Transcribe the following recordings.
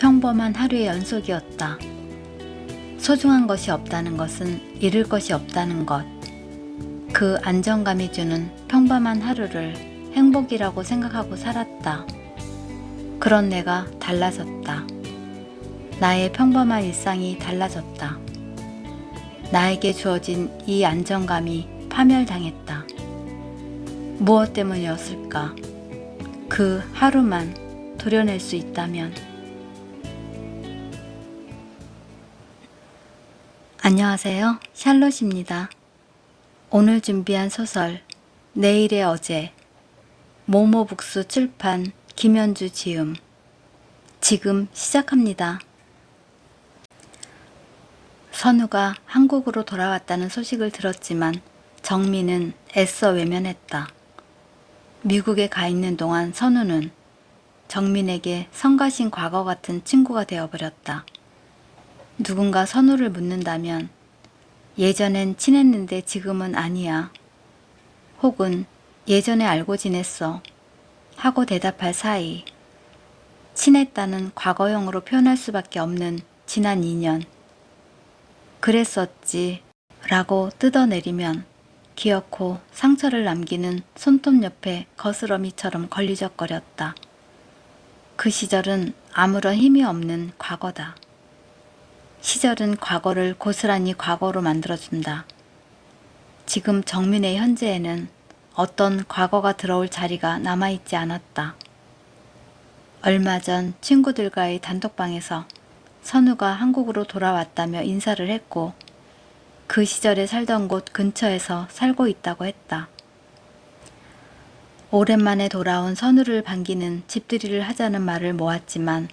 평범한 하루의 연속이었다. 소중한 것이 없다는 것은 잃을 것이 없다는 것. 그 안정감이 주는 평범한 하루를 행복이라고 생각하고 살았다. 그런 내가 달라졌다. 나의 평범한 일상이 달라졌다. 나에게 주어진 이 안정감이 파멸당했다. 무엇 때문이었을까? 그 하루만 도려낼 수 있다면. 안녕하세요. 샬롯입니다. 오늘 준비한 소설 내일의 어제, 모모북스 출판 김현주 지음. 지금 시작합니다. 선우가 한국으로 돌아왔다는 소식을 들었지만 정민은 애써 외면했다. 미국에 가 있는 동안 선우는 정민에게 성가신 과거 같은 친구가 되어버렸다. 누군가 선우를 묻는다면 예전엔 친했는데 지금은 아니야. 혹은 예전에 알고 지냈어 하고 대답할 사이, 친했다는 과거형으로 표현할 수밖에 없는 지난 2년. 그랬었지 라고 뜯어내리면 기어코 상처를 남기는 손톱 옆에 거스러미처럼 걸리적거렸다. 그 시절은 아무런 힘이 없는 과거다. 시절은 과거를 고스란히 과거로 만들어준다. 지금 정민의 현재에는 어떤 과거가 들어올 자리가 남아있지 않았다. 얼마 전 친구들과의 단톡방에서 선우가 한국으로 돌아왔다며 인사를 했고 그 시절에 살던 곳 근처에서 살고 있다고 했다. 오랜만에 돌아온 선우를 반기는 집들이를 하자는 말을 모았지만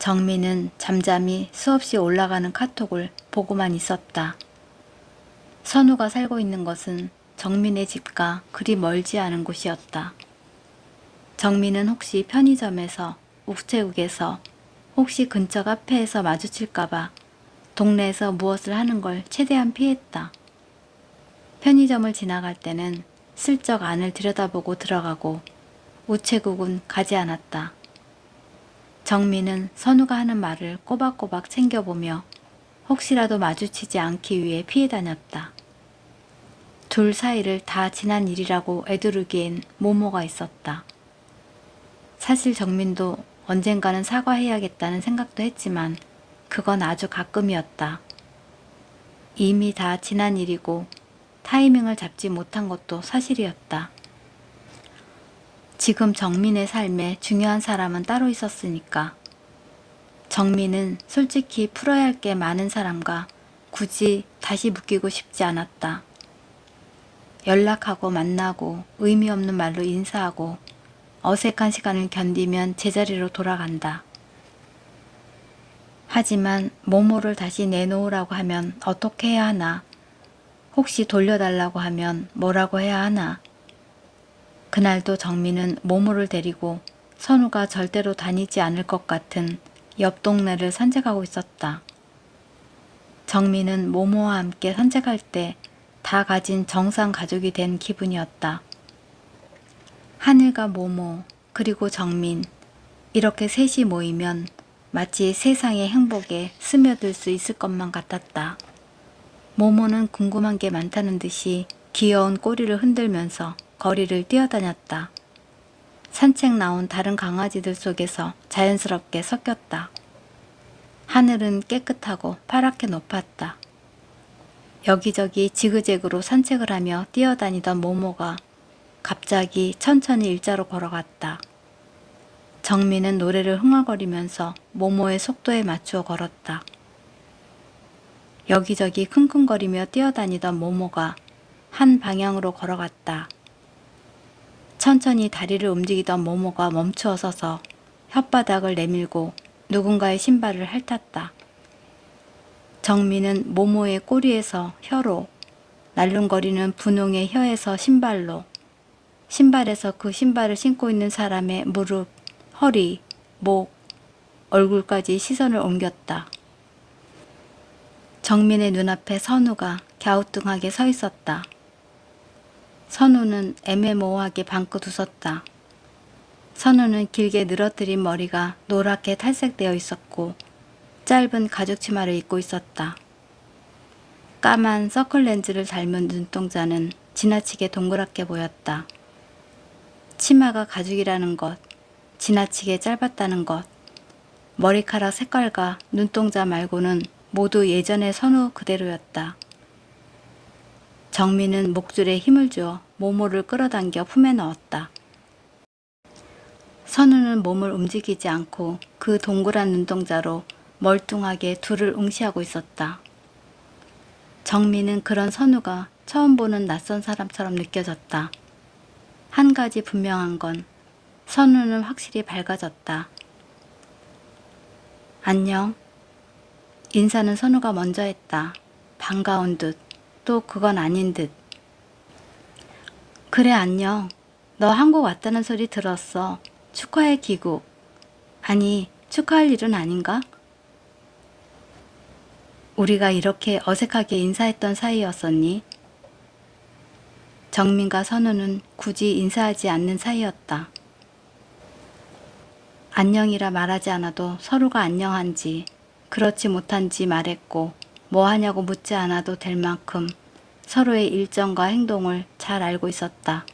정민은 잠잠히 수없이 올라가는 카톡을 보고만 있었다. 선우가 살고 있는 것은 정민의 집과 그리 멀지 않은 곳이었다. 정민은 혹시 편의점에서, 우체국에서, 혹시 근처 카페에서 마주칠까봐 동네에서 무엇을 하는 걸 최대한 피했다. 편의점을 지나갈 때는 슬쩍 안을 들여다보고 들어가고 우체국은 가지 않았다. 정민은 선우가 하는 말을 꼬박꼬박 챙겨보며 혹시라도 마주치지 않기 위해 피해 다녔다. 둘 사이를 다 지난 일이라고 애두르기엔 모모가 있었다. 사실 정민도 언젠가는 사과해야겠다는 생각도 했지만 그건 아주 가끔이었다. 이미 다 지난 일이고 타이밍을 잡지 못한 것도 사실이었다. 지금 정민의 삶에 중요한 사람은 따로 있었으니까. 정민은 솔직히 풀어야 할 게 많은 사람과 굳이 다시 묶이고 싶지 않았다. 연락하고 만나고 의미 없는 말로 인사하고 어색한 시간을 견디면 제자리로 돌아간다. 하지만 모모를 다시 내놓으라고 하면 어떻게 해야 하나? 혹시 돌려달라고 하면 뭐라고 해야 하나? 그날도 정민은 모모를 데리고 선우가 절대로 다니지 않을 것 같은 옆 동네를 산책하고 있었다. 정민은 모모와 함께 산책할 때 다 가진 정상 가족이 된 기분이었다. 하늘과 모모, 그리고 정민, 이렇게 셋이 모이면 마치 세상의 행복에 스며들 수 있을 것만 같았다. 모모는 궁금한 게 많다는 듯이 귀여운 꼬리를 흔들면서 거리를 뛰어다녔다. 산책 나온 다른 강아지들 속에서 자연스럽게 섞였다. 하늘은 깨끗하고 파랗게 높았다. 여기저기 지그재그로 산책을 하며 뛰어다니던 모모가 갑자기 천천히 일자로 걸어갔다. 정민은 노래를 흥얼거리면서 모모의 속도에 맞추어 걸었다. 여기저기 킁킁거리며 뛰어다니던 모모가 한 방향으로 걸어갔다. 천천히 다리를 움직이던 모모가 멈추어 서서 혓바닥을 내밀고 누군가의 신발을 핥았다. 정민은 모모의 꼬리에서 혀로, 날름거리는 분홍의 혀에서 신발로, 신발에서 그 신발을 신고 있는 사람의 무릎, 허리, 목, 얼굴까지 시선을 옮겼다. 정민의 눈앞에 선우가 갸우뚱하게 서 있었다. 선우는 애매모호하게 방긋 웃었다. 선우는 길게 늘어뜨린 머리가 노랗게 탈색되어 있었고 짧은 가죽 치마를 입고 있었다. 까만 서클 렌즈를 닮은 눈동자는 지나치게 동그랗게 보였다. 치마가 가죽이라는 것, 지나치게 짧았다는 것, 머리카락 색깔과 눈동자 말고는 모두 예전의 선우 그대로였다. 정민은 목줄에 힘을 주어 모모를 끌어당겨 품에 넣었다. 선우는 몸을 움직이지 않고 그 동그란 눈동자로 멀뚱하게 둘을 응시하고 있었다. 정민은 그런 선우가 처음 보는 낯선 사람처럼 느껴졌다. 한 가지 분명한 건 선우는 확실히 밝아졌다. 안녕. 인사는 선우가 먼저 했다. 반가운 듯, 또 그건 아닌 듯. 그래, 안녕. 너 한국 왔다는 소리 들었어. 축하해, 귀국. 아니, 축하할 일은 아닌가? 우리가 이렇게 어색하게 인사했던 사이였었니? 정민과 선우는 굳이 인사하지 않는 사이였다. 안녕이라 말하지 않아도 서로가 안녕한지, 그렇지 못한지 말했고, 뭐 하냐고 묻지 않아도 될 만큼 서로의 일정과 행동을 잘 알고 있었다.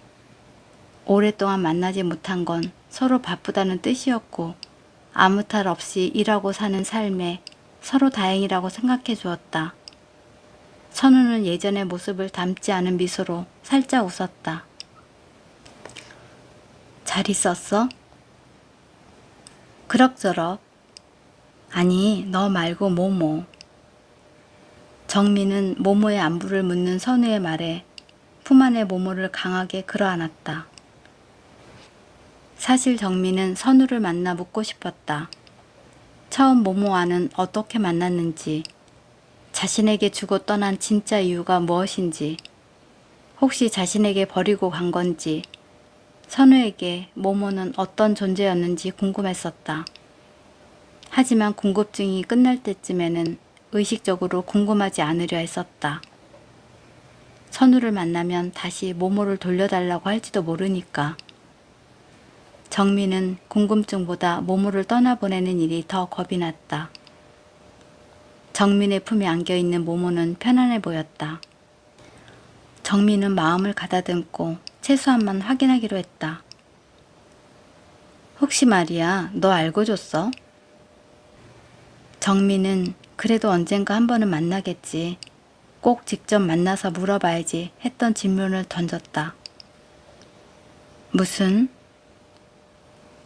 오랫동안 만나지 못한 건 서로 바쁘다는 뜻이었고, 아무 탈 없이 일하고 사는 삶에 서로 다행이라고 생각해 주었다. 선우는 예전의 모습을 닮지 않은 미소로 살짝 웃었다. 잘 있었어? 그럭저럭. 아니, 너 말고 모모. 정민은 모모의 안부를 묻는 선우의 말에 품 안의 모모를 강하게 끌어안았다. 사실 정민은 선우를 만나 묻고 싶었다. 처음 모모와는 어떻게 만났는지, 자신에게 주고 떠난 진짜 이유가 무엇인지, 혹시 자신에게 버리고 간 건지, 선우에게 모모는 어떤 존재였는지 궁금했었다. 하지만 궁금증이 끝날 때쯤에는 의식적으로 궁금하지 않으려 했었다. 선우를 만나면 다시 모모를 돌려달라고 할지도 모르니까. 정민은 궁금증보다 모모를 떠나보내는 일이 더 겁이 났다. 정민의 품에 안겨있는 모모는 편안해 보였다. 정민은 마음을 가다듬고 최소한만 확인하기로 했다. 혹시 말이야, 너 알고 줬어? 정민은 그래도 언젠가 한 번은 만나겠지. 꼭 직접 만나서 물어봐야지 했던 질문을 던졌다. 무슨?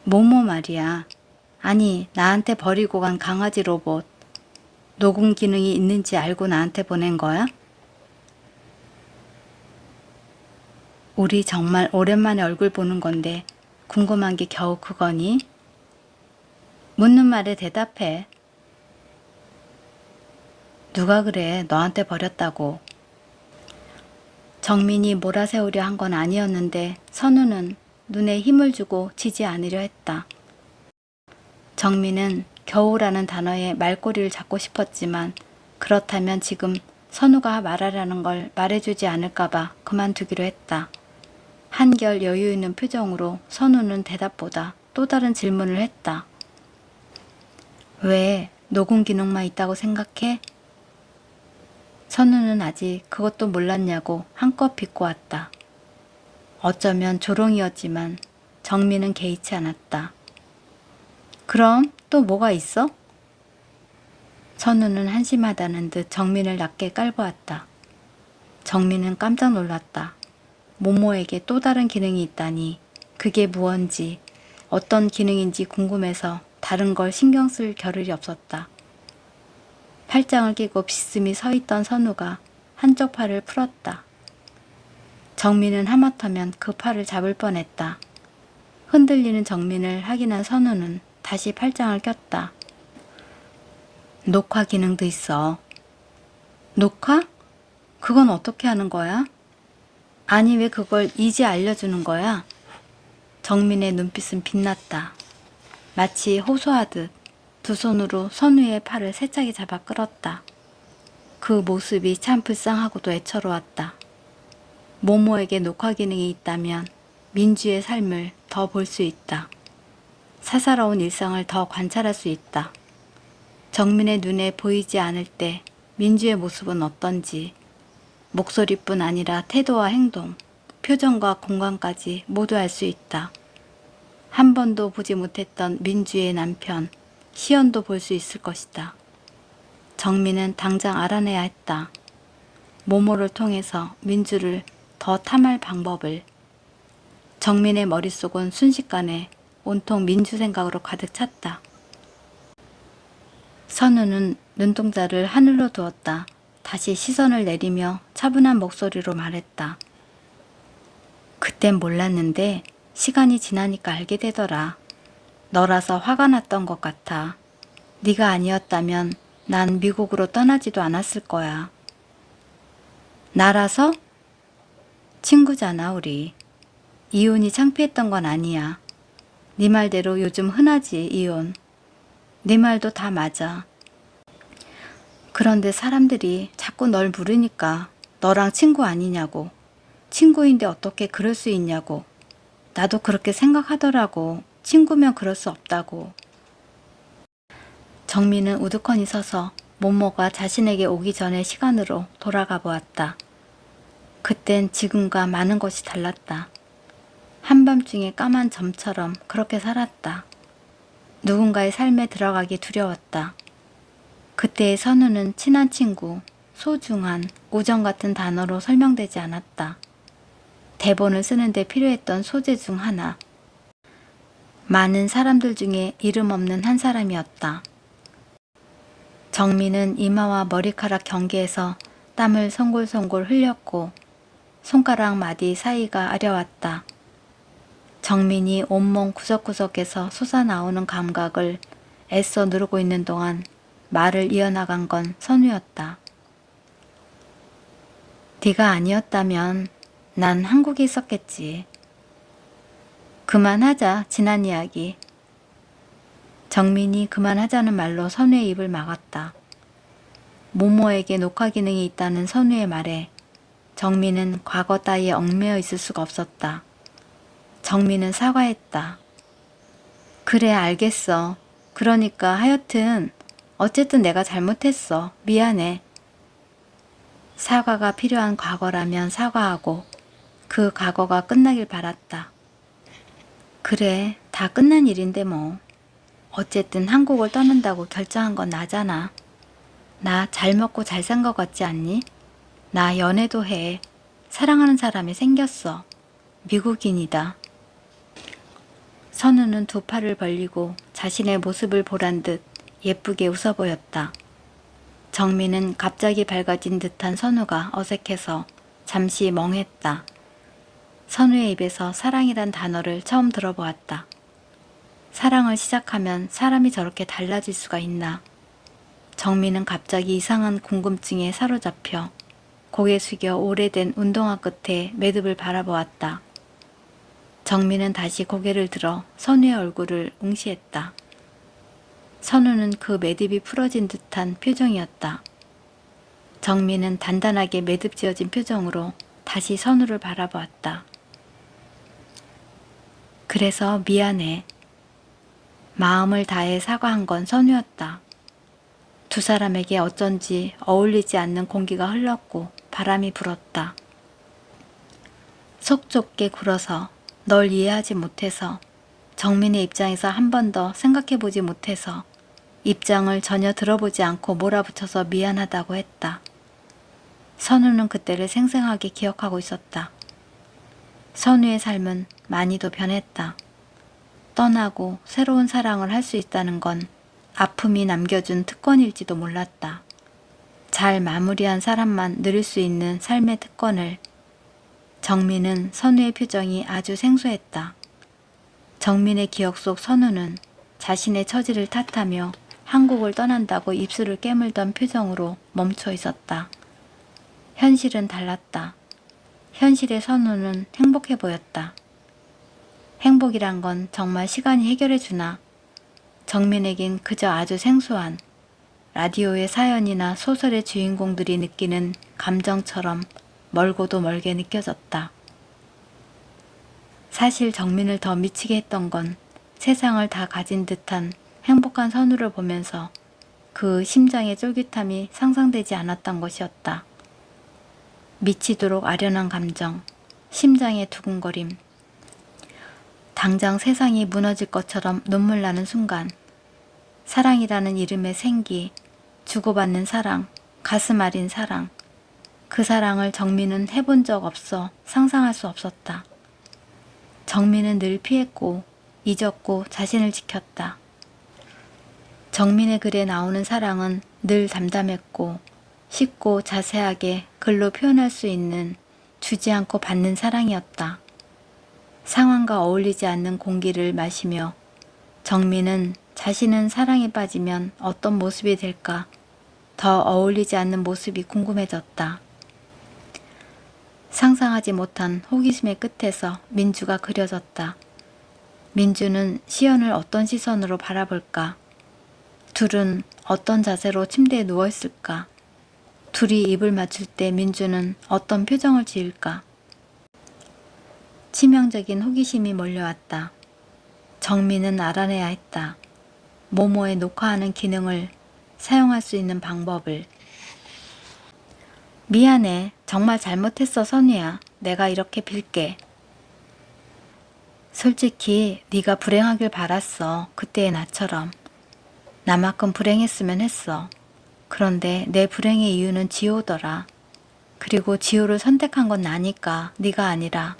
모모 말이야. 아니, 나한테 버리고 간 강아지 로봇. 녹음 기능이 있는지 알고 나한테 보낸 거야? 우리 정말 오랜만에 얼굴 보는 건데 궁금한 게 겨우 그거니? 묻는 말에 대답해. 누가 그래, 너한테 버렸다고. 정민이 몰아세우려 한 건 아니었는데 선우는 눈에 힘을 주고 지지 않으려 했다. 정민은 겨우라는 단어에 말꼬리를 잡고 싶었지만 그렇다면 지금 선우가 말하라는 걸 말해주지 않을까봐 그만두기로 했다. 한결 여유 있는 표정으로 선우는 대답보다 또 다른 질문을 했다. 왜 녹음 기능만 있다고 생각해? 선우는 아직 그것도 몰랐냐고 한껏 비꼬았다. 어쩌면 조롱이었지만 정민은 개의치 않았다. 그럼 또 뭐가 있어? 선우는 한심하다는 듯 정민을 낮게 깔보았다. 정민은 깜짝 놀랐다. 모모에게 또 다른 기능이 있다니 그게 무언지 어떤 기능인지 궁금해서 다른 걸 신경 쓸 겨를이 없었다. 팔짱을 끼고 비스듬히 서 있던 선우가 한쪽 팔을 풀었다. 정민은 하마터면 그 팔을 잡을 뻔했다. 흔들리는 정민을 확인한 선우는 다시 팔짱을 꼈다. 녹화 기능도 있어. 녹화? 그건 어떻게 하는 거야? 아니, 왜 그걸 이제 알려주는 거야? 정민의 눈빛은 빛났다. 마치 호소하듯 두 손으로 선우의 팔을 세차게 잡아 끌었다. 그 모습이 참 불쌍하고도 애처로웠다. 모모에게 녹화 기능이 있다면 민주의 삶을 더 볼 수 있다. 사사로운 일상을 더 관찰할 수 있다. 정민의 눈에 보이지 않을 때 민주의 모습은 어떤지 목소리뿐 아니라 태도와 행동, 표정과 공간까지 모두 알 수 있다. 한 번도 보지 못했던 민주의 남편, 시연도 볼 수 있을 것이다. 정민은 당장 알아내야 했다. 모모를 통해서 민주를 더 탐할 방법을. 정민의 머릿속은 순식간에 온통 민주 생각으로 가득 찼다. 선우는 눈동자를 하늘로 두었다. 다시 시선을 내리며 차분한 목소리로 말했다. 그땐 몰랐는데 시간이 지나니까 알게 되더라. 너라서 화가 났던 것 같아. 네가 아니었다면 난 미국으로 떠나지도 않았을 거야. 나라서? 친구잖아 우리. 이혼이 창피했던 건 아니야. 네 말대로 요즘 흔하지 이혼. 네 말도 다 맞아. 그런데 사람들이 자꾸 널 물으니까 너랑 친구 아니냐고. 친구인데 어떻게 그럴 수 있냐고. 나도 그렇게 생각하더라고. 친구면 그럴 수 없다고. 정민은 우두커니 서서 모모가 자신에게 오기 전의 시간으로 돌아가 보았다. 그땐 지금과 많은 것이 달랐다. 한밤중에 까만 점처럼 그렇게 살았다. 누군가의 삶에 들어가기 두려웠다. 그때의 선우는 친한 친구, 소중한, 우정 같은 단어로 설명되지 않았다. 대본을 쓰는데 필요했던 소재 중 하나. 많은 사람들 중에 이름 없는 한 사람이었다. 정민은 이마와 머리카락 경계에서 땀을 송골송골 흘렸고 손가락 마디 사이가 아려왔다. 정민이 온몸 구석구석에서 솟아나오는 감각을 애써 누르고 있는 동안 말을 이어나간 건 선우였다. 네가 아니었다면 난 한국에 있었겠지. 그만하자 지난 이야기. 정민이 그만하자는 말로 선우의 입을 막았다. 모모에게 녹화 기능이 있다는 선우의 말에 정민은 과거 따위에 얽매여 있을 수가 없었다. 정민은 사과했다. 그래 알겠어. 그러니까 하여튼 어쨌든 내가 잘못했어. 미안해. 사과가 필요한 과거라면 사과하고 그 과거가 끝나길 바랐다. 그래 다 끝난 일인데 뭐. 어쨌든 한국을 떠난다고 결정한 건 나잖아. 나 잘 먹고 잘 산 것 같지 않니? 나 연애도 해. 사랑하는 사람이 생겼어. 미국인이다. 선우는 두 팔을 벌리고 자신의 모습을 보란 듯 예쁘게 웃어 보였다. 정민은 갑자기 밝아진 듯한 선우가 어색해서 잠시 멍했다. 선우의 입에서 사랑이란 단어를 처음 들어보았다. 사랑을 시작하면 사람이 저렇게 달라질 수가 있나. 정민은 갑자기 이상한 궁금증에 사로잡혀 고개 숙여 오래된 운동화 끝에 매듭을 바라보았다. 정민은 다시 고개를 들어 선우의 얼굴을 응시했다. 선우는 그 매듭이 풀어진 듯한 표정이었다. 정민은 단단하게 매듭 지어진 표정으로 다시 선우를 바라보았다. 그래서 미안해. 마음을 다해 사과한 건 선우였다. 두 사람에게 어쩐지 어울리지 않는 공기가 흘렀고 바람이 불었다. 속 좁게 굴어서 널 이해하지 못해서 정민의 입장에서 한 번 더 생각해보지 못해서 입장을 전혀 들어보지 않고 몰아붙여서 미안하다고 했다. 선우는 그때를 생생하게 기억하고 있었다. 선우의 삶은 많이도 변했다. 떠나고 새로운 사랑을 할 수 있다는 건 아픔이 남겨준 특권일지도 몰랐다. 잘 마무리한 사람만 누릴 수 있는 삶의 특권을. 정민은 선우의 표정이 아주 생소했다. 정민의 기억 속 선우는 자신의 처지를 탓하며 한국을 떠난다고 입술을 깨물던 표정으로 멈춰 있었다. 현실은 달랐다. 현실의 선우는 행복해 보였다. 행복이란 건 정말 시간이 해결해 주나. 정민에겐 그저 아주 생소한 라디오의 사연이나 소설의 주인공들이 느끼는 감정처럼 멀고도 멀게 느껴졌다. 사실 정민을 더 미치게 했던 건 세상을 다 가진 듯한 행복한 선우를 보면서 그 심장의 쫄깃함이 상상되지 않았던 것이었다. 미치도록 아련한 감정, 심장의 두근거림, 당장 세상이 무너질 것처럼 눈물 나는 순간, 사랑이라는 이름의 생기, 주고받는 사랑, 가슴 아린 사랑, 그 사랑을 정민은 해본 적 없어 상상할 수 없었다. 정민은 늘 피했고 잊었고 자신을 지켰다. 정민의 글에 나오는 사랑은 늘 담담했고 쉽고 자세하게 글로 표현할 수 있는 주지 않고 받는 사랑이었다. 상황과 어울리지 않는 공기를 마시며 정민은 자신은 사랑에 빠지면 어떤 모습이 될까 더 어울리지 않는 모습이 궁금해졌다. 상상하지 못한 호기심의 끝에서 민주가 그려졌다. 민주는 시연을 어떤 시선으로 바라볼까? 둘은 어떤 자세로 침대에 누워있을까? 둘이 입을 맞출 때 민주는 어떤 표정을 지을까? 치명적인 호기심이 몰려왔다. 정민은 알아내야 했다. 모모의 녹화하는 기능을 사용할 수 있는 방법을. 미안해. 정말 잘못했어, 선우야. 내가 이렇게 빌게. 솔직히 네가 불행하길 바랐어. 그때의 나처럼. 나만큼 불행했으면 했어. 그런데 내 불행의 이유는 지호더라. 그리고 지호를 선택한 건 나니까, 네가 아니라.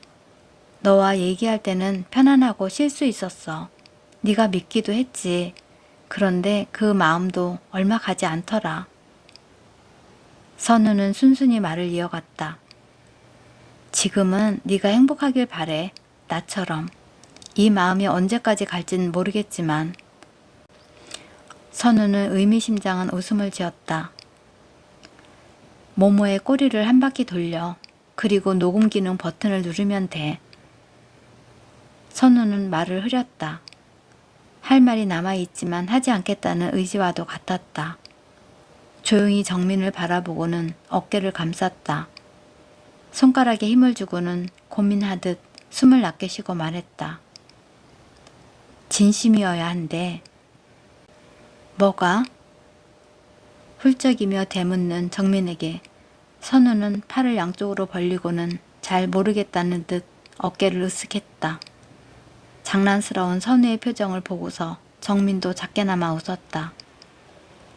너와 얘기할 때는 편안하고 쉴 수 있었어. 네가 믿기도 했지. 그런데 그 마음도 얼마 가지 않더라. 선우는 순순히 말을 이어갔다. 지금은 네가 행복하길 바래. 나처럼. 이 마음이 언제까지 갈진 모르겠지만. 선우는 의미심장한 웃음을 지었다. 모모의 꼬리를 한 바퀴 돌려. 그리고 녹음 기능 버튼을 누르면 돼. 선우는 말을 흐렸다. 할 말이 남아있지만 하지 않겠다는 의지와도 같았다. 조용히 정민을 바라보고는 어깨를 감쌌다. 손가락에 힘을 주고는 고민하듯 숨을 낮게 쉬고 말했다. 진심이어야 한대. 뭐가? 훌쩍이며 되묻는 정민에게 선우는 팔을 양쪽으로 벌리고는 잘 모르겠다는 듯 어깨를 으쓱했다. 장난스러운 선우의 표정을 보고서 정민도 작게나마 웃었다.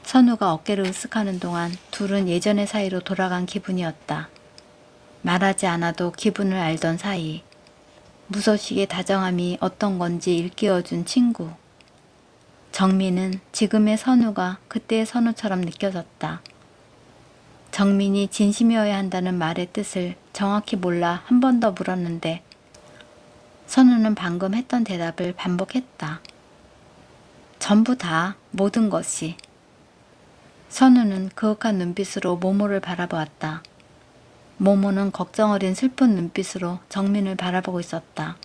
선우가 어깨를 으쓱하는 동안 둘은 예전의 사이로 돌아간 기분이었다. 말하지 않아도 기분을 알던 사이. 무소식의 다정함이 어떤 건지 일깨워준 친구. 정민은 지금의 선우가 그때의 선우처럼 느껴졌다. 정민이 진심이어야 한다는 말의 뜻을 정확히 몰라 한 번 더 물었는데 선우는 방금 했던 대답을 반복했다. 전부 다, 모든 것이. 선우는 그윽한 눈빛으로 모모를 바라보았다. 모모는 걱정 어린 슬픈 눈빛으로 정민을 바라보고 있었다.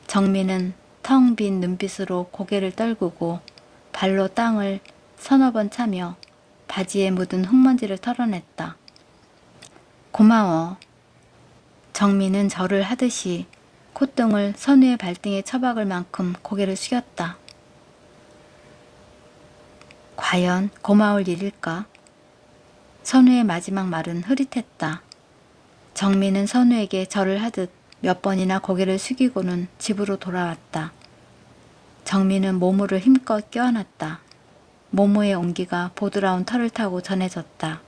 정민은 텅 빈 눈빛으로 고개를 떨구고 발로 땅을 서너 번 차며 바지에 묻은 흙먼지를 털어냈다. 고마워. 정민은 절을 하듯이 콧등을 선우의 발등에 처박을 만큼 고개를 숙였다. 과연 고마울 일일까? 선우의 마지막 말은 흐릿했다. 정민은 선우에게 절을 하듯 몇 번이나 고개를 숙이고는 집으로 돌아왔다. 정민은 모모를 힘껏 껴안았다. 모모의 온기가 보드라운 털을 타고 전해졌다.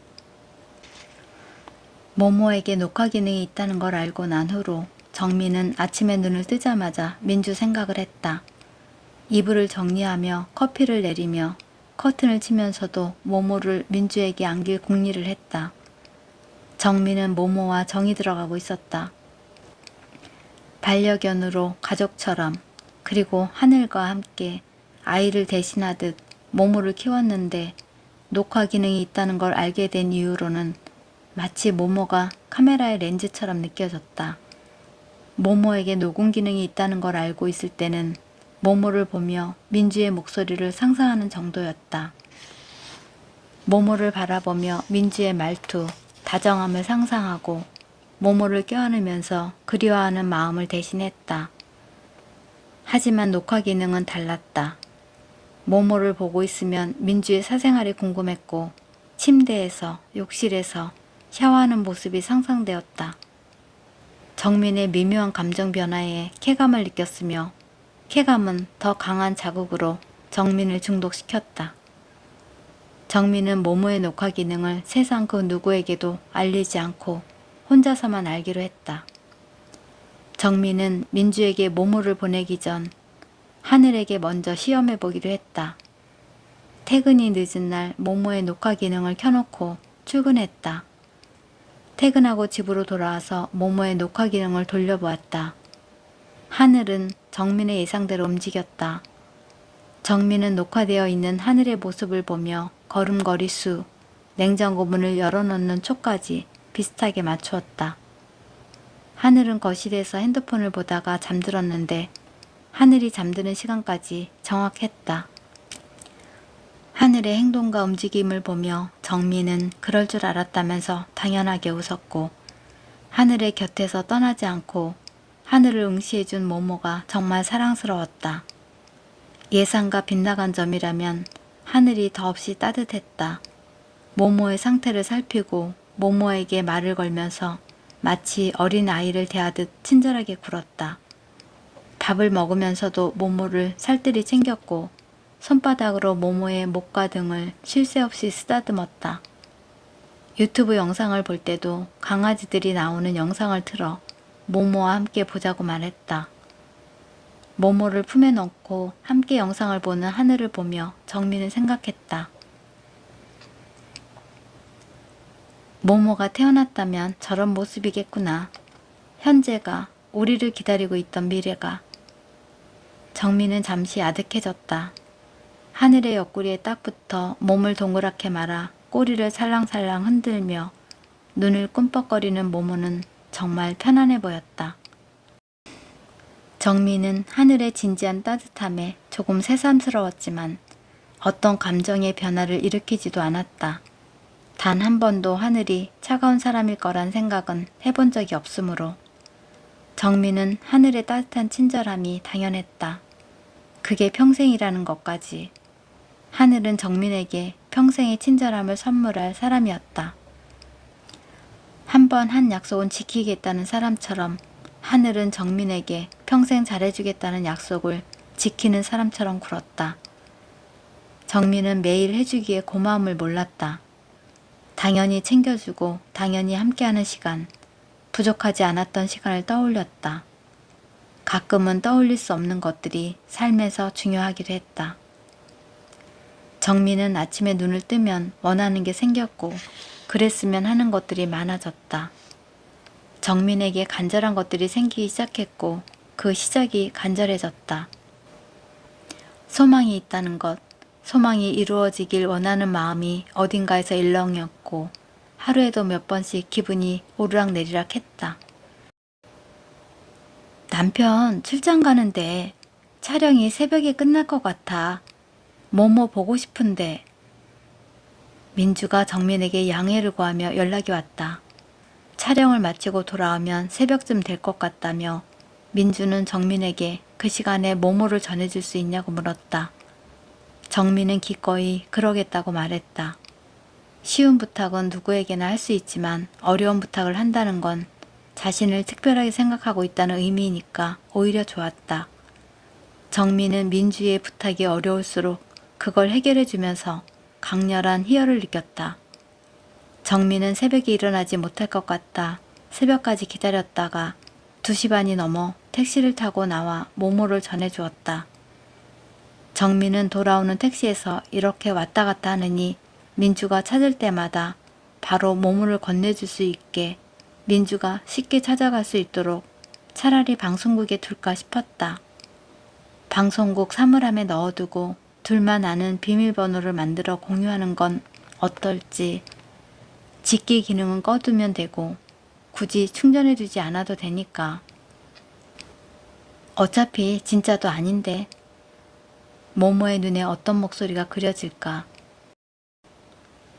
모모에게 녹화 기능이 있다는 걸 알고 난 후로 정민은 아침에 눈을 뜨자마자 민주 생각을 했다. 이불을 정리하며 커피를 내리며 커튼을 치면서도 모모를 민주에게 안길 궁리를 했다. 정민은 모모와 정이 들어가고 있었다. 반려견으로 가족처럼 그리고 하늘과 함께 아이를 대신하듯 모모를 키웠는데 녹화 기능이 있다는 걸 알게 된 이후로는 마치 모모가 카메라의 렌즈처럼 느껴졌다. 모모에게 녹음 기능이 있다는 걸 알고 있을 때는 모모를 보며 민주의 목소리를 상상하는 정도였다. 모모를 바라보며 민주의 말투, 다정함을 상상하고 모모를 껴안으면서 그리워하는 마음을 대신했다. 하지만 녹화 기능은 달랐다. 모모를 보고 있으면 민주의 사생활이 궁금했고 침대에서, 욕실에서 샤워하는 모습이 상상되었다. 정민의 미묘한 감정 변화에 쾌감을 느꼈으며 쾌감은 더 강한 자극으로 정민을 중독시켰다. 정민은 모모의 녹화 기능을 세상 그 누구에게도 알리지 않고 혼자서만 알기로 했다. 정민은 민주에게 모모를 보내기 전 하늘에게 먼저 시험해보기로 했다. 퇴근이 늦은 날 모모의 녹화 기능을 켜놓고 출근했다. 퇴근하고 집으로 돌아와서 모모의 녹화 기능을 돌려보았다. 하늘은 정민의 예상대로 움직였다. 정민은 녹화되어 있는 하늘의 모습을 보며 걸음걸이 수, 냉장고 문을 열어놓는 촉까지 비슷하게 맞추었다. 하늘은 거실에서 핸드폰을 보다가 잠들었는데 하늘이 잠드는 시간까지 정확했다. 하늘의 행동과 움직임을 보며 정민은 그럴 줄 알았다면서 당연하게 웃었고 하늘의 곁에서 떠나지 않고 하늘을 응시해준 모모가 정말 사랑스러웠다. 예상과 빗나간 점이라면 하늘이 더없이 따뜻했다. 모모의 상태를 살피고 모모에게 말을 걸면서 마치 어린 아이를 대하듯 친절하게 굴었다. 밥을 먹으면서도 모모를 살뜰히 챙겼고 손바닥으로 모모의 목과 등을 쉴 새 없이 쓰다듬었다. 유튜브 영상을 볼 때도 강아지들이 나오는 영상을 틀어 모모와 함께 보자고 말했다. 모모를 품에 넣고 함께 영상을 보는 하늘을 보며 정민은 생각했다. 모모가 태어났다면 저런 모습이겠구나. 현재가, 우리를 기다리고 있던 미래가. 정민은 잠시 아득해졌다. 하늘의 옆구리에 딱 붙어 몸을 동그랗게 말아 꼬리를 살랑살랑 흔들며 눈을 꿈뻑거리는 모모는 정말 편안해 보였다. 정민은 하늘의 진지한 따뜻함에 조금 새삼스러웠지만 어떤 감정의 변화를 일으키지도 않았다. 단 한 번도 하늘이 차가운 사람일 거란 생각은 해본 적이 없으므로 정민은 하늘의 따뜻한 친절함이 당연했다. 그게 평생이라는 것까지. 하늘은 정민에게 평생의 친절함을 선물할 사람이었다. 한 번 한 약속은 지키겠다는 사람처럼 하늘은 정민에게 평생 잘해주겠다는 약속을 지키는 사람처럼 굴었다. 정민은 매일 해주기에 고마움을 몰랐다. 당연히 챙겨주고 당연히 함께하는 시간, 부족하지 않았던 시간을 떠올렸다. 가끔은 떠올릴 수 없는 것들이 삶에서 중요하기도 했다. 정민은 아침에 눈을 뜨면 원하는 게 생겼고 그랬으면 하는 것들이 많아졌다. 정민에게 간절한 것들이 생기기 시작했고 그 시작이 간절해졌다. 소망이 있다는 것, 소망이 이루어지길 원하는 마음이 어딘가에서 일렁였고 하루에도 몇 번씩 기분이 오르락내리락 했다. 남편 출장 가는데 촬영이 새벽에 끝날 것 같아. 뭐뭐 보고 싶은데. 민주가 정민에게 양해를 구하며 연락이 왔다. 촬영을 마치고 돌아오면 새벽쯤 될 것 같다며 민주는 정민에게 그 시간에 뭐뭐를 전해줄 수 있냐고 물었다. 정민은 기꺼이 그러겠다고 말했다. 쉬운 부탁은 누구에게나 할 수 있지만 어려운 부탁을 한다는 건 자신을 특별하게 생각하고 있다는 의미이니까 오히려 좋았다. 정민은 민주의 부탁이 어려울수록 그걸 해결해주면서 강렬한 희열을 느꼈다. 정민은 새벽에 일어나지 못할 것 같다. 새벽까지 기다렸다가 2시 반이 넘어 택시를 타고 나와 모모를 전해주었다. 정민은 돌아오는 택시에서 이렇게 왔다 갔다 하느니 민주가 찾을 때마다 바로 모모를 건네줄 수 있게 민주가 쉽게 찾아갈 수 있도록 차라리 방송국에 둘까 싶었다. 방송국 사물함에 넣어두고 둘만 아는 비밀번호를 만들어 공유하는 건 어떨지. 직기 기능은 꺼두면 되고 굳이 충전해두지 않아도 되니까. 어차피 진짜도 아닌데. 모모의 눈에 어떤 목소리가 그려질까?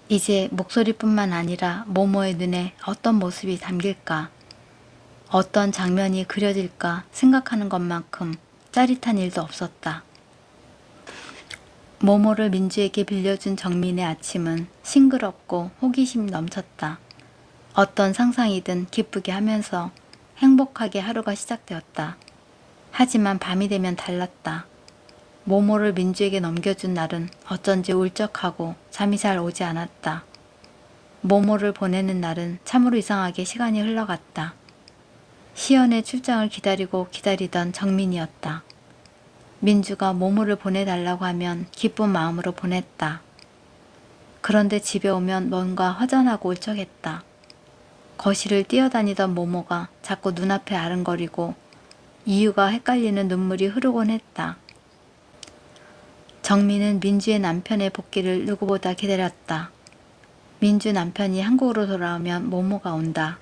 이제 목소리뿐만 아니라 모모의 눈에 어떤 모습이 담길까? 어떤 장면이 그려질까 생각하는 것만큼 짜릿한 일도 없었다. 모모를 민주에게 빌려준 정민의 아침은 싱그럽고 호기심 넘쳤다. 어떤 상상이든 기쁘게 하면서 행복하게 하루가 시작되었다. 하지만 밤이 되면 달랐다. 모모를 민주에게 넘겨준 날은 어쩐지 울적하고 잠이 잘 오지 않았다. 모모를 보내는 날은 참으로 이상하게 시간이 흘러갔다. 시연의 출장을 기다리고 기다리던 정민이었다. 민주가 모모를 보내달라고 하면 기쁜 마음으로 보냈다. 그런데 집에 오면 뭔가 허전하고 울적했다. 거실을 뛰어다니던 모모가 자꾸 눈앞에 아른거리고 이유가 헷갈리는 눈물이 흐르곤 했다. 정민은 민주의 남편의 복귀를 누구보다 기다렸다. 민주 남편이 한국으로 돌아오면 모모가 온다.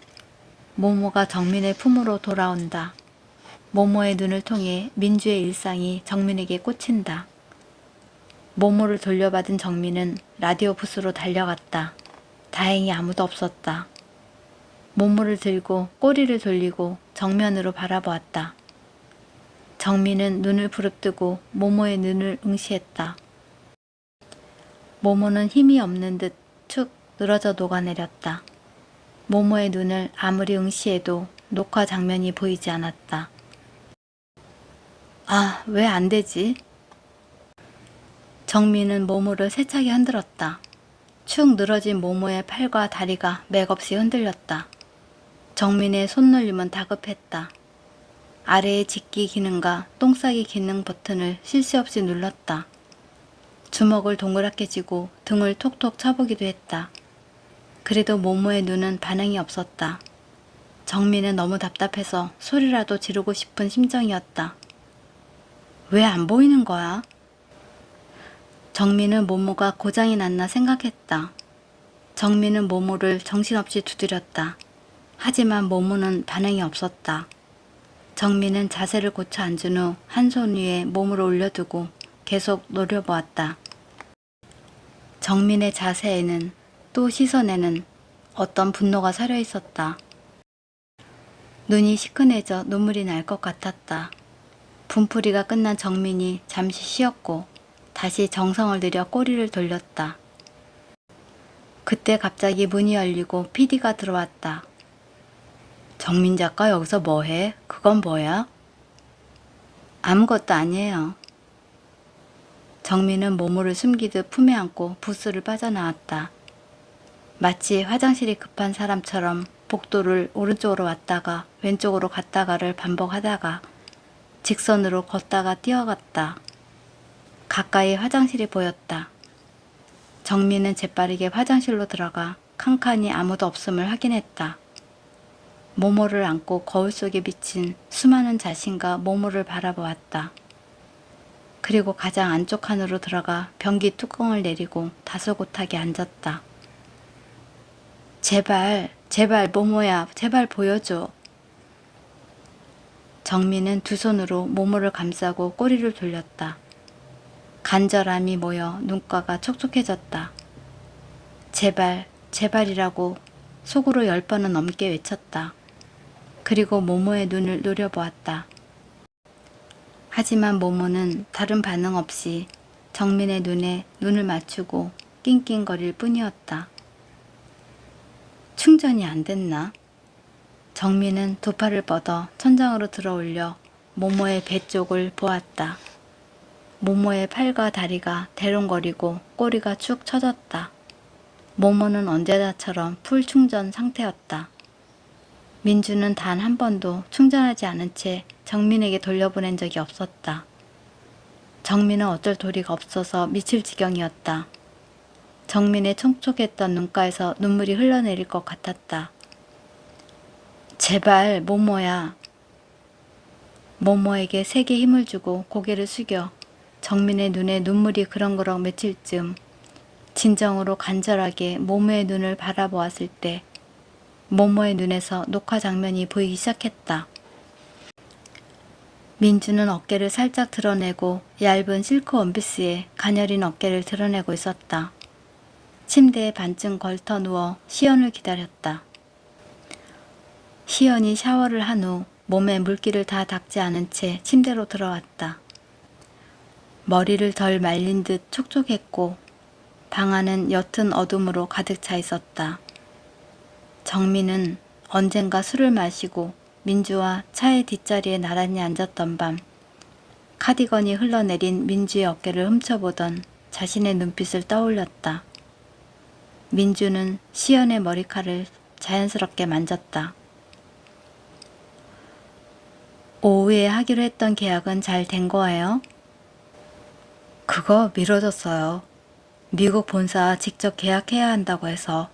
모모가 정민의 품으로 돌아온다. 모모의 눈을 통해 민주의 일상이 정민에게 꽂힌다. 모모를 돌려받은 정민은 라디오 부스로 달려갔다. 다행히 아무도 없었다. 모모를 들고 꼬리를 돌리고 정면으로 바라보았다. 정민은 눈을 부릅뜨고 모모의 눈을 응시했다. 모모는 힘이 없는 듯 축 늘어져 녹아내렸다. 모모의 눈을 아무리 응시해도 녹화 장면이 보이지 않았다. 아, 왜 안 되지? 정민은 모모를 세차게 흔들었다. 축 늘어진 모모의 팔과 다리가 맥없이 흔들렸다. 정민의 손놀림은 다급했다. 아래의 집기 기능과 똥싸기 기능 버튼을 쉴 새 없이 눌렀다. 주먹을 동그랗게 쥐고 등을 톡톡 쳐보기도 했다. 그래도 모모의 눈은 반응이 없었다. 정민은 너무 답답해서 소리라도 지르고 싶은 심정이었다. 왜 안 보이는 거야? 정민은 모모가 고장이 났나 생각했다. 정민은 모모를 정신없이 두드렸다. 하지만 모모는 반응이 없었다. 정민은 자세를 고쳐 앉은 후 한 손 위에 몸을 올려두고 계속 노려보았다. 정민의 자세에는 또 시선에는 어떤 분노가 서려 있었다. 눈이 시큰해져 눈물이 날 것 같았다. 분풀이가 끝난 정민이 잠시 쉬었고 다시 정성을 들여 꼬리를 돌렸다. 그때 갑자기 문이 열리고 PD가 들어왔다. 정민 작가 여기서 뭐해? 그건 뭐야? 아무것도 아니에요. 정민은 모모를 숨기듯 품에 안고 부스를 빠져나왔다. 마치 화장실이 급한 사람처럼 복도를 오른쪽으로 왔다가 왼쪽으로 갔다가를 반복하다가 직선으로 걷다가 뛰어갔다. 가까이 화장실이 보였다. 정민은 재빠르게 화장실로 들어가 칸칸이 아무도 없음을 확인했다. 모모를 안고 거울 속에 비친 수많은 자신과 모모를 바라보았다. 그리고 가장 안쪽 칸으로 들어가 변기 뚜껑을 내리고 다소곳하게 앉았다. 제발, 제발 모모야, 제발 보여줘. 정민은 두 손으로 모모를 감싸고 꼬리를 돌렸다. 간절함이 모여 눈가가 촉촉해졌다. 제발, 제발이라고 속으로 10번은 넘게 외쳤다. 그리고 모모의 눈을 노려보았다. 하지만 모모는 다른 반응 없이 정민의 눈에 눈을 맞추고 낑낑거릴 뿐이었다. 충전이 안 됐나? 정민은 두 팔을 뻗어 천장으로 들어올려 모모의 배 쪽을 보았다. 모모의 팔과 다리가 대롱거리고 꼬리가 축 처졌다. 모모는 언제나처럼 풀 충전 상태였다. 민주는 단 한 번도 충전하지 않은 채 정민에게 돌려보낸 적이 없었다. 정민은 어쩔 도리가 없어서 미칠 지경이었다. 정민의 촉촉했던 눈가에서 눈물이 흘러내릴 것 같았다. 제발 모모야. 모모에게 세게 힘을 주고 고개를 숙여 정민의 눈에 눈물이 그렁그렁 맺힐 즈음 진정으로 간절하게 모모의 눈을 바라보았을 때 모모의 눈에서 녹화 장면이 보이기 시작했다. 민주는 어깨를 살짝 드러내고 얇은 실크 원피스에 가녀린 어깨를 드러내고 있었다. 침대에 반쯤 걸터 누워 시연을 기다렸다. 시연이 샤워를 한 후 몸에 물기를 다 닦지 않은 채 침대로 들어왔다. 머리를 덜 말린 듯 촉촉했고 방 안은 옅은 어둠으로 가득 차 있었다. 정민은 언젠가 술을 마시고 민주와 차의 뒷자리에 나란히 앉았던 밤 카디건이 흘러내린 민주의 어깨를 훔쳐보던 자신의 눈빛을 떠올렸다. 민주는 시연의 머리칼을 자연스럽게 만졌다. 오후에 하기로 했던 계약은 잘 된 거예요? 그거 미뤄졌어요. 미국 본사 직접 계약해야 한다고 해서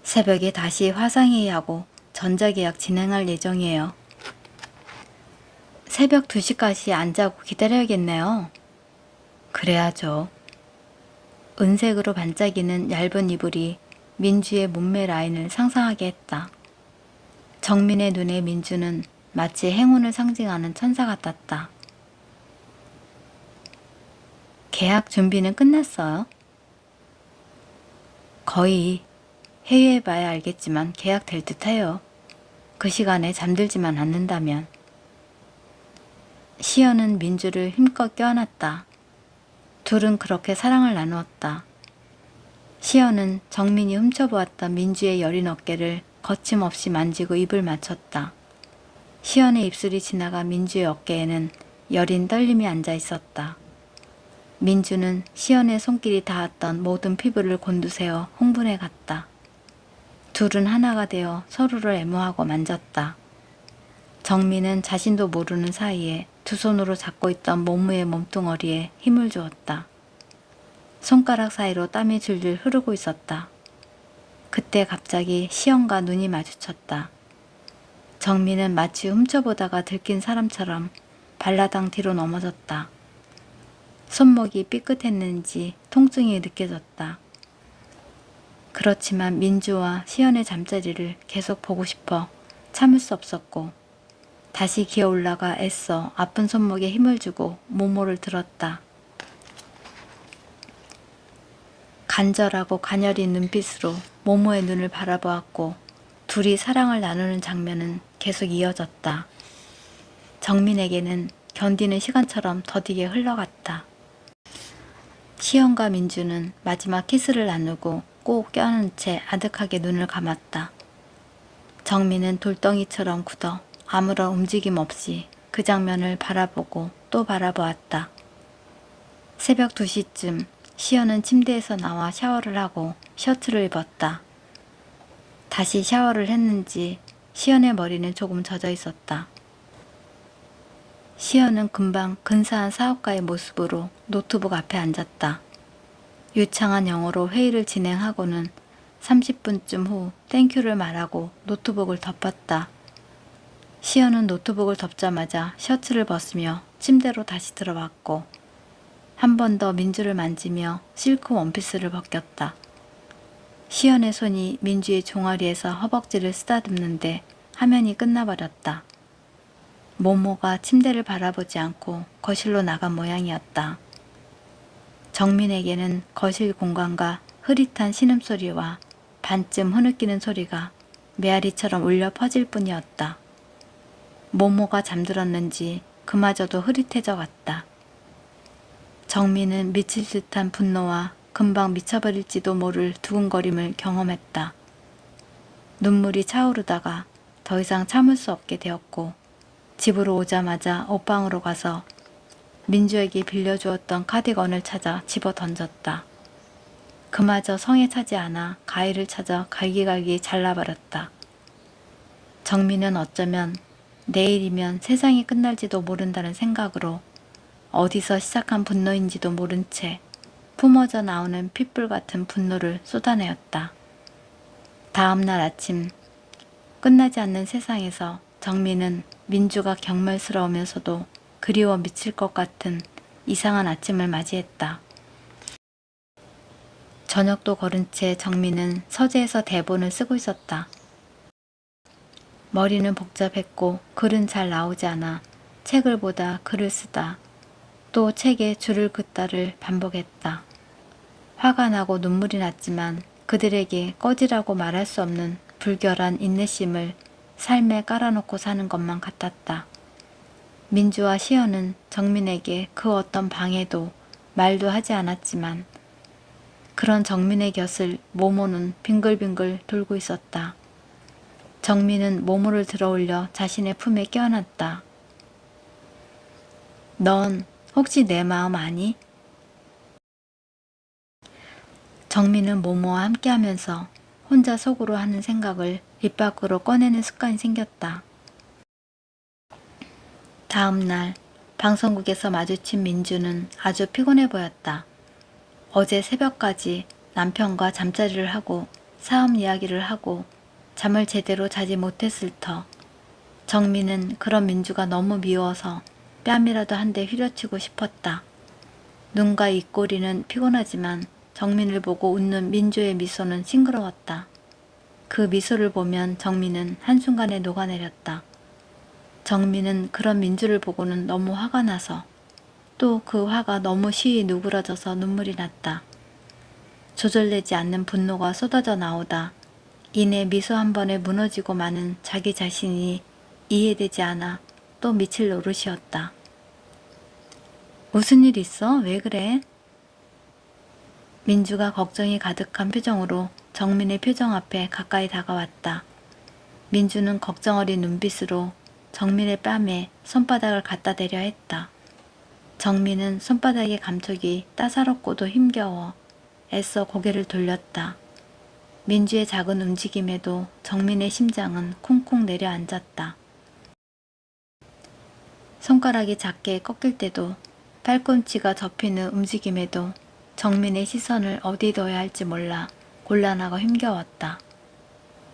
새벽에 다시 화상회의하고 전자계약 진행할 예정이에요. 새벽 2시까지 안 자고 기다려야겠네요. 그래야죠. 은색으로 반짝이는 얇은 이불이 민주의 몸매 라인을 상상하게 했다. 정민의 눈에 민주는 마치 행운을 상징하는 천사 같았다. 계약 준비는 끝났어요? 거의. 회의해봐야 알겠지만 계약될 듯해요. 그 시간에 잠들지만 않는다면. 시연은 민주를 힘껏 껴안았다. 둘은 그렇게 사랑을 나누었다. 시연은 정민이 훔쳐보았던 민주의 여린 어깨를 거침없이 만지고 입을 맞췄다. 시연의 입술이 지나가 민주의 어깨에는 여린 떨림이 앉아 있었다. 민주는 시연의 손길이 닿았던 모든 피부를 곤두세워 흥분해 갔다. 둘은 하나가 되어 서로를 애무하고 만졌다. 정민은 자신도 모르는 사이에 두 손으로 잡고 있던 모무의 몸뚱어리에 힘을 주었다. 손가락 사이로 땀이 줄줄 흐르고 있었다. 그때 갑자기 시연과 눈이 마주쳤다. 정민은 마치 훔쳐보다가 들킨 사람처럼 발라당 뒤로 넘어졌다. 손목이 삐끗했는지 통증이 느껴졌다. 그렇지만 민주와 시연의 잠자리를 계속 보고 싶어 참을 수 없었고 다시 기어 올라가 애써 아픈 손목에 힘을 주고 모모를 들었다. 간절하고 가녀린 눈빛으로 모모의 눈을 바라보았고 둘이 사랑을 나누는 장면은 계속 이어졌다. 정민에게는 견디는 시간처럼 더디게 흘러갔다. 시연과 민주는 마지막 키스를 나누고 꼭 껴안은 채 아득하게 눈을 감았다. 정민은 돌덩이처럼 굳어 아무런 움직임 없이 그 장면을 바라보고 또 바라보았다. 새벽 2시쯤 시연은 침대에서 나와 샤워를 하고 셔츠를 입었다. 다시 샤워를 했는지 시연의 머리는 조금 젖어 있었다. 시연은 금방 근사한 사업가의 모습으로 노트북 앞에 앉았다. 유창한 영어로 회의를 진행하고는 30분쯤 후 땡큐를 말하고 노트북을 덮었다. 시연은 노트북을 덮자마자 셔츠를 벗으며 침대로 다시 들어왔고 한 번 더 민주를 만지며 실크 원피스를 벗겼다. 시연의 손이 민주의 종아리에서 허벅지를 쓰다듬는데 화면이 끝나버렸다. 모모가 침대를 바라보지 않고 거실로 나간 모양이었다. 정민에게는 거실 공간과 흐릿한 신음소리와 반쯤 흐느끼는 소리가 메아리처럼 울려 퍼질 뿐이었다. 모모가 잠들었는지 그마저도 흐릿해져 갔다. 정민은 미칠 듯한 분노와 금방 미쳐버릴지도 모를 두근거림을 경험했다. 눈물이 차오르다가 더 이상 참을 수 없게 되었고 집으로 오자마자 옷방으로 가서 민주에게 빌려주었던 카디건을 찾아 집어 던졌다. 그마저 성에 차지 않아 가위를 찾아 갈기갈기 잘라버렸다. 정민은 어쩌면 내일이면 세상이 끝날지도 모른다는 생각으로 어디서 시작한 분노인지도 모른 채 품어져 나오는 핏불 같은 분노를 쏟아내었다. 다음 날 아침 끝나지 않는 세상에서 정민은 민주가 경멸스러우면서도 그리워 미칠 것 같은 이상한 아침을 맞이했다. 저녁도 거른 채 정민은 서재에서 대본을 쓰고 있었다. 머리는 복잡했고 글은 잘 나오지 않아 책을 보다 글을 쓰다 또 책에 줄을 긋다를 반복했다. 화가 나고 눈물이 났지만 그들에게 꺼지라고 말할 수 없는 불결한 인내심을 삶에 깔아놓고 사는 것만 같았다. 민주와 시연은 정민에게 그 어떤 방해도 말도 하지 않았지만 그런 정민의 곁을 모모는 빙글빙글 돌고 있었다. 정민은 모모를 들어올려 자신의 품에 껴안았다. 넌 혹시 내 마음 아니? 정민은 모모와 함께하면서 혼자 속으로 하는 생각을 입 밖으로 꺼내는 습관이 생겼다. 다음 날 방송국에서 마주친 민주는 아주 피곤해 보였다. 어제 새벽까지 남편과 잠자리를 하고 사업 이야기를 하고 잠을 제대로 자지 못했을 터. 정민은 그런 민주가 너무 미워서 뺨이라도 한 대 휘려치고 싶었다. 눈과 입꼬리는 피곤하지만 정민을 보고 웃는 민주의 미소는 싱그러웠다. 그 미소를 보면 정민은 한순간에 녹아내렸다. 정민은 그런 민주를 보고는 너무 화가 나서 또 그 화가 너무 시이 누그러져서 눈물이 났다. 조절되지 않는 분노가 쏟아져 나오다 이내 미소 한 번에 무너지고 마는 자기 자신이 이해되지 않아 또 미칠 노릇이었다. 무슨 일 있어? 왜 그래? 민주가 걱정이 가득한 표정으로 정민의 표정 앞에 가까이 다가왔다. 민주는 걱정 어린 눈빛으로 정민의 뺨에 손바닥을 갖다 대려 했다. 정민은 손바닥의 감촉이 따사롭고도 힘겨워 애써 고개를 돌렸다. 민주의 작은 움직임에도 정민의 심장은 콩콩 내려앉았다. 손가락이 작게 꺾일 때도 팔꿈치가 접히는 움직임에도 정민의 시선을 어디 둬야 할지 몰라 곤란하고 힘겨웠다.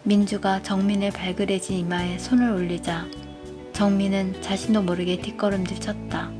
민주가 정민의 발그레진 이마에 손을 올리자 정민은 자신도 모르게 뒷걸음질 쳤다.